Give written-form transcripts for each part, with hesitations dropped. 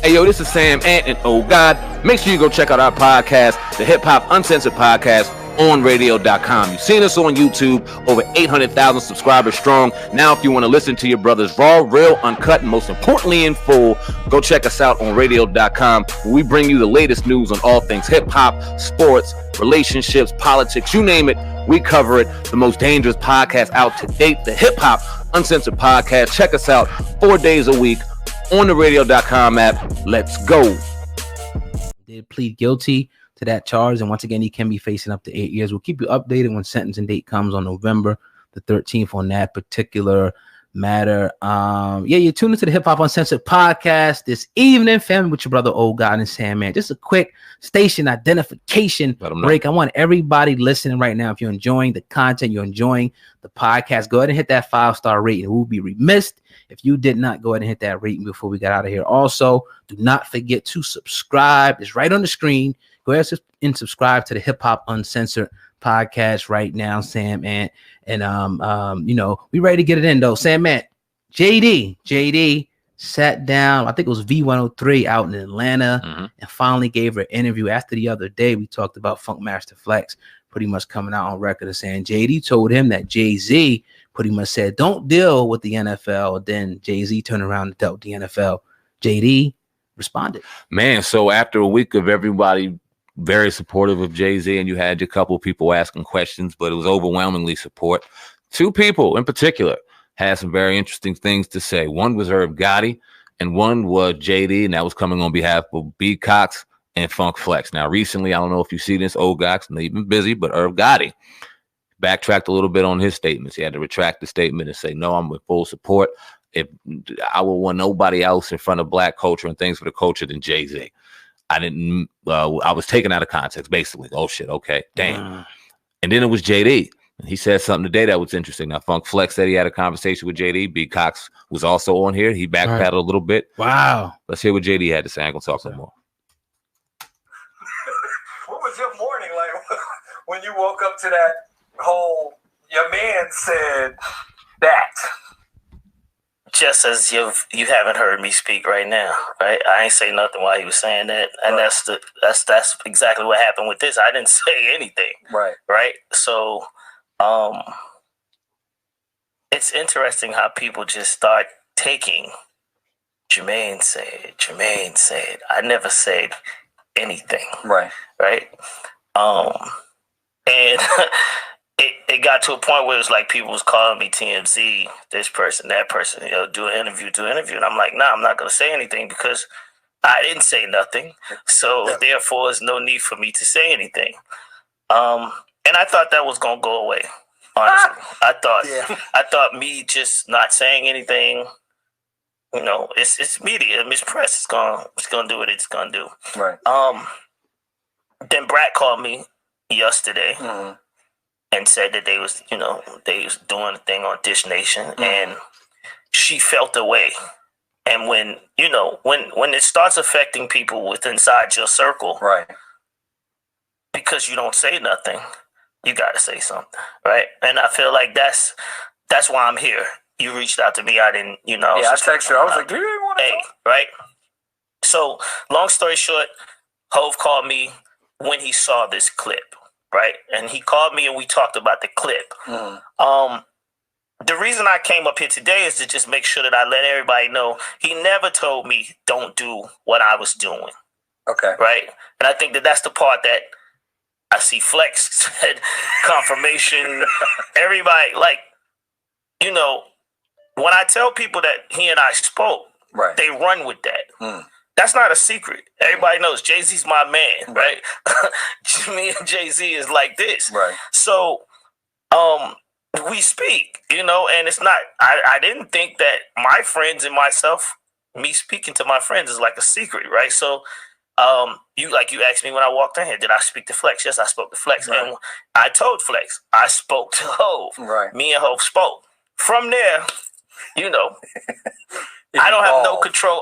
Hey, yo, this is Sam Ant, and oh, God, make sure you go check out our podcast, the Hip Hop Uncensored Podcast, on radio.com. You've seen us on YouTube, over 800,000 subscribers strong. Now, if you want to listen to your brothers raw, real, uncut, and most importantly in full, go check us out on radio.com, where we bring you the latest news on all things hip-hop, sports, relationships, politics, you name it, we cover it. The most dangerous podcast out to date, the Hip Hop Uncensored Podcast. Check us out 4 days a week on the radio.com app. Let's go. Did plead guilty to that charge, and once again, he can be facing up to 8 years. We'll keep you updated when sentencing date comes on November the 13th on that particular matter. You're tuned into the Hip Hop Uncensored Podcast this evening, family, with your brother Old God and SamAnt. Just a quick station identification break. I want everybody listening right now, if you're enjoying the content, you're enjoying the podcast, go ahead and hit that 5-star rating. We'll be remiss if you did not go ahead and hit that rating before we got out of here. Also, do not forget to subscribe. It's right on the screen. Go ahead and subscribe to the Hip Hop Uncensored Podcast right now, SamAnt. And we ready to get it in though. SamAnt, JD sat down, I think it was V103 out in Atlanta, and finally gave her an interview. After the other day, we talked about Funk Master Flex pretty much coming out on record and saying JD told him that Jay-Z pretty much said, don't deal with the NFL. Then Jay-Z turned around and dealt with the NFL. JD responded. Man, so after a week of everybody very supportive of Jay-Z, and you had a couple of people asking questions, but it was overwhelmingly support. Two people in particular had some very interesting things to say. One was Irv Gotti, and one was JD, and that was coming on behalf of B. Cox and Funk Flex. Now, recently, I don't know if you see this, old Cox, and they've been busy, but Irv Gotti backtracked a little bit on his statements. He had to retract the statement and say, no, I'm with full support. If I would want nobody else in front of black culture and things for the culture than Jay-Z. I didn't, I was taken out of context, basically. Oh, shit, okay, damn. And then it was JD. He said something today that was interesting. Now, Funk Flex said he had a conversation with JD. B. Cox was also on here. He backpedaled a little bit. Wow. Let's hear what JD had to say. I ain't going to talk no more. What was your morning like when you woke up to that whole, your man said that? Just as you haven't heard me speak right now, right? I ain't say nothing while he was saying that, and that's exactly what happened with this. I didn't say anything, right? So, it's interesting how people just start taking Jermaine said. I never said anything, right? And it got to a point where it was like people was calling me TMZ, this person, that person, do an interview. And I'm like, nah, I'm not going to say anything because I didn't say nothing. So therefore, there's no need for me to say anything. And I thought that was going to go away, honestly. I thought me just not saying anything, it's media, it's press. It's going to do what it's going to do. Right. Then Brat called me yesterday. And said that they was doing a thing on Dish Nation, and she felt the way. And when it starts affecting people with inside your circle, right? Because you don't say nothing, you got to say something, right? And I feel like that's why I'm here. You reached out to me. I didn't, I texted you. I was like, do you even want to talk? Right? So, long story short, Hove called me when he saw this clip. Right. And he called me and we talked about the clip. The reason I came up here today is to just make sure that I let everybody know he never told me don't do what I was doing. Okay. Right. And I think that's the part that I see Flex said confirmation. Everybody when I tell people that he and I spoke, they run with that. That's not a secret. Everybody knows Jay-Z's my man, right? Me and Jay-Z is like this. Right. So we speak, and it's not, I didn't think that my friends and myself, me speaking to my friends is like a secret, right? So you asked me when I walked in here, did I speak to Flex? Yes, I spoke to Flex. Right. And I told Flex, I spoke to Hove. Right. Me and Hove spoke. From there, I don't have no control.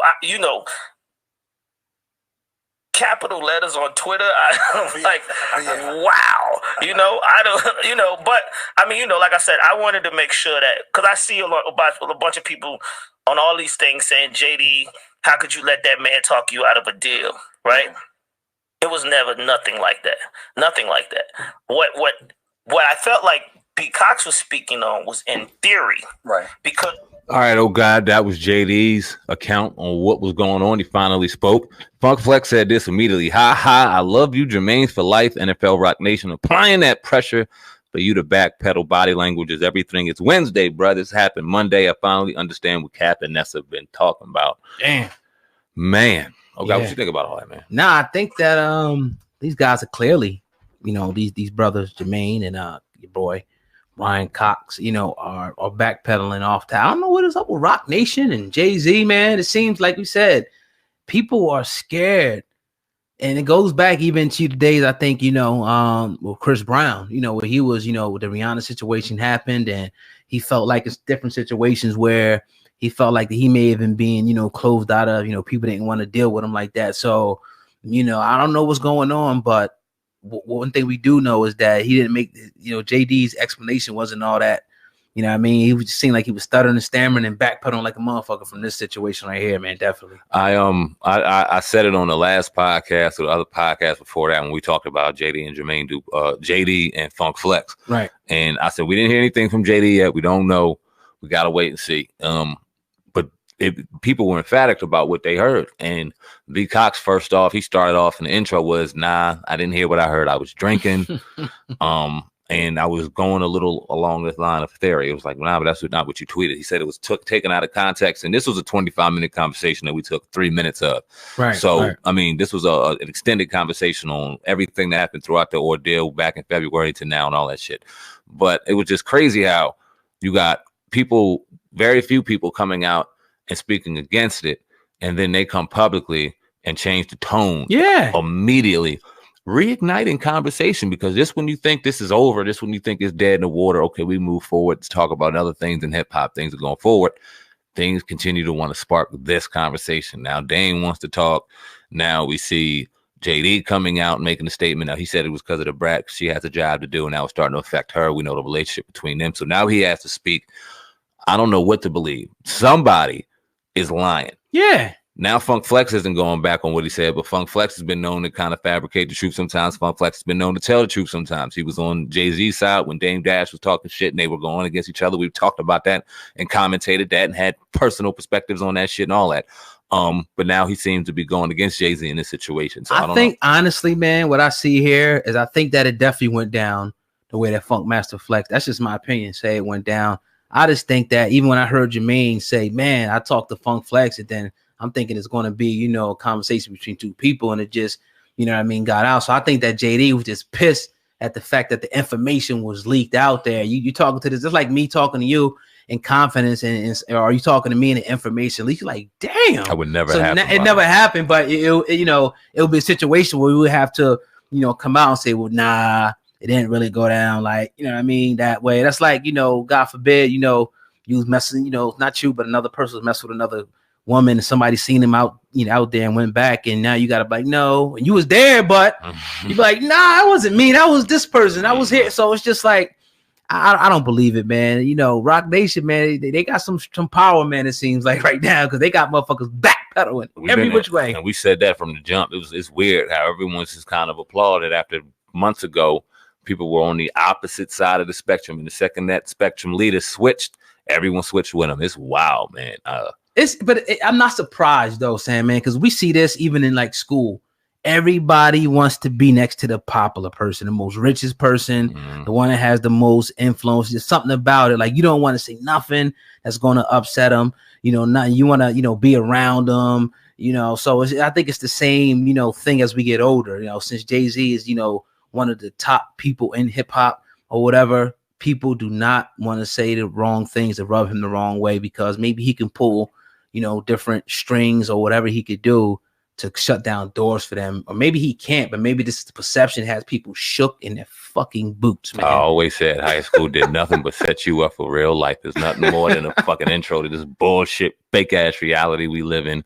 Capital letters on Twitter. I'm like, wow, I don't, but I mean, like I said, I wanted to make sure that, because I see a bunch of people on all these things saying, JD, how could you let that man talk you out of a deal, right? It was never nothing like that. Nothing like that. What I felt like B. Cox was speaking on was in theory. Right. Because all right, oh God, that was JD's account on what was going on. He finally spoke. Funk Flex said this immediately. Ha ha, I love you, Jermaine for life, NFL Rock Nation. Applying that pressure for you to backpedal. Body language is everything. It's Wednesday, bro. This happened Monday. I finally understand what Cap and Nessa have been talking about. Damn. Man. Oh God, Yeah. what you think about all that, man? Nah, I think that these guys are clearly, these brothers, Jermaine and your boy Ryan Cox, are backpedaling off that. I don't know what is up with Rock Nation and Jay-Z, man. It seems like we said, people are scared. And it goes back even to the days, I think, with Chris Brown, where he was, the Rihanna situation happened, and he felt like it's different situations where he felt like that he may have been being, closed out of, people didn't want to deal with him like that. So, I don't know what's going on, but one thing we do know is that he didn't make, JD's explanation wasn't all that, He was just seemed like he was stuttering and stammering and backpedaling like a motherfucker from this situation right here, man. Definitely. I said it on the last podcast or the other podcast before that when we talked about JD and Jermaine JD and Funk Flex. Right. And I said, we didn't hear anything from JD yet. We don't know. We got to wait and see. But people were emphatic about what they heard. And B. Cox, first off, he started off in the intro was, nah, I didn't hear what I heard. I was drinking. And I was going a little along this line of theory. It was like, nah, but that's not what you tweeted. He said it was taken out of context. And this was a 25-minute conversation that we took 3 minutes of. Right. So, right. I mean, this was an extended conversation on everything that happened throughout the ordeal back in February to now and all that shit. But it was just crazy how you got people, very few people coming out and speaking against it. And then they come publicly and change the tone immediately. Reigniting conversation, because this when you think this is over, this when you think it's dead in the water, okay, we move forward to talk about other things in hip-hop, things are going forward, things continue to want to spark this conversation. Now Dane wants to talk. Now we see JD coming out and making a statement. Now he said it was because of the brat, she has a job to do, and now it's starting to affect her. We know the relationship between them, so now he has to speak. I don't know what to believe. Somebody is lying. Yeah. Now Funk Flex isn't going back on what he said, but Funk Flex has been known to kind of fabricate the truth sometimes. Funk Flex has been known to tell the truth sometimes. He was on Jay-Z's side when Dame Dash was talking shit and they were going against each other. We've talked about that and commentated that and had personal perspectives on that shit and all that. But now he seems to be going against Jay-Z in this situation. So I think, honestly, man, what I see here is I think that it definitely went down the way that Funk Master Flex. That's just my opinion. Say it went down. I just think that even when I heard Jermaine say, man, I talked to Funk Flex, and then I'm thinking it's going to be, a conversation between two people, and it just, got out. So I think that JD was just pissed at the fact that the information was leaked out there. You talking to this, just like me talking to you in confidence, or are you talking to me in the information leak? You're like, damn, I would never happen. It never happened, but it'll be a situation where we would have to, come out and say, well, nah, it didn't really go down like, that way. That's like, God forbid, you was messing, not you, but another person was messing with another woman, and somebody seen him out, out there and went back, and now you gotta be like, no, and you was there, but you be like, nah, that wasn't me, that was this person, I was here. So it's just like, I don't believe it, man. Rock Nation, man, they got some power, man. It seems like right now, because they got motherfuckers backpedaling every which way. And we said that from the jump. It's weird how everyone's just kind of applauded after months ago. People were on the opposite side of the spectrum, and the second that spectrum leader switched, everyone switched with them. It's wild, man. I'm not surprised though, Sam, man, because we see this even in like school. Everybody wants to be next to the popular person, the most richest person, the one that has the most influence. There's something about it. Like you don't want to say nothing that's going to upset them. You want to, be around them. So I think it's the same, thing as we get older. Since Jay-Z is, one of the top people in hip hop or whatever, people do not want to say the wrong things to rub him the wrong way, because maybe he can pull, different strings or whatever he could do to shut down doors for them. Or maybe he can't, but maybe this perception has people shook in their fucking boots, man. I always said high school did nothing but set you up for real life. There's nothing more than a fucking intro to this bullshit, fake ass reality we live in.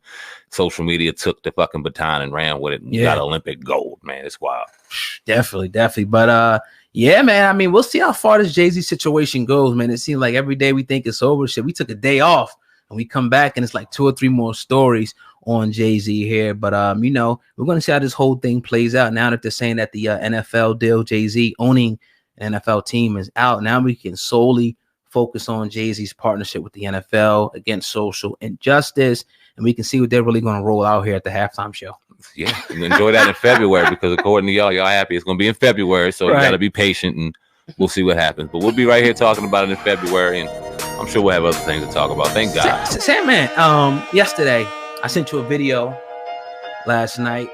Social media took the fucking baton and ran with it and got Olympic gold, man. It's wild. Definitely. But yeah, man, I mean, we'll see how far this Jay-Z situation goes, man. It seems like every day we think it's over. Shit, we took a day off and we come back and it's like 2 or 3 more stories on Jay-Z here. But you know, we're going to see how this whole thing plays out now that they're saying that the NFL deal, Jay-Z owning an NFL team, is out. Now we can solely focus on Jay-Z's partnership with the NFL against social injustice, and we can see what they're really going to roll out here at the halftime show. Yeah, you enjoy that in February, because according to y'all happy it's going to be in February, so you got to be patient, and we'll see what happens. But we'll be right here talking about it in February, and I'm sure we'll have other things to talk about. Thank God. SamAnt, yesterday I sent you a video last night.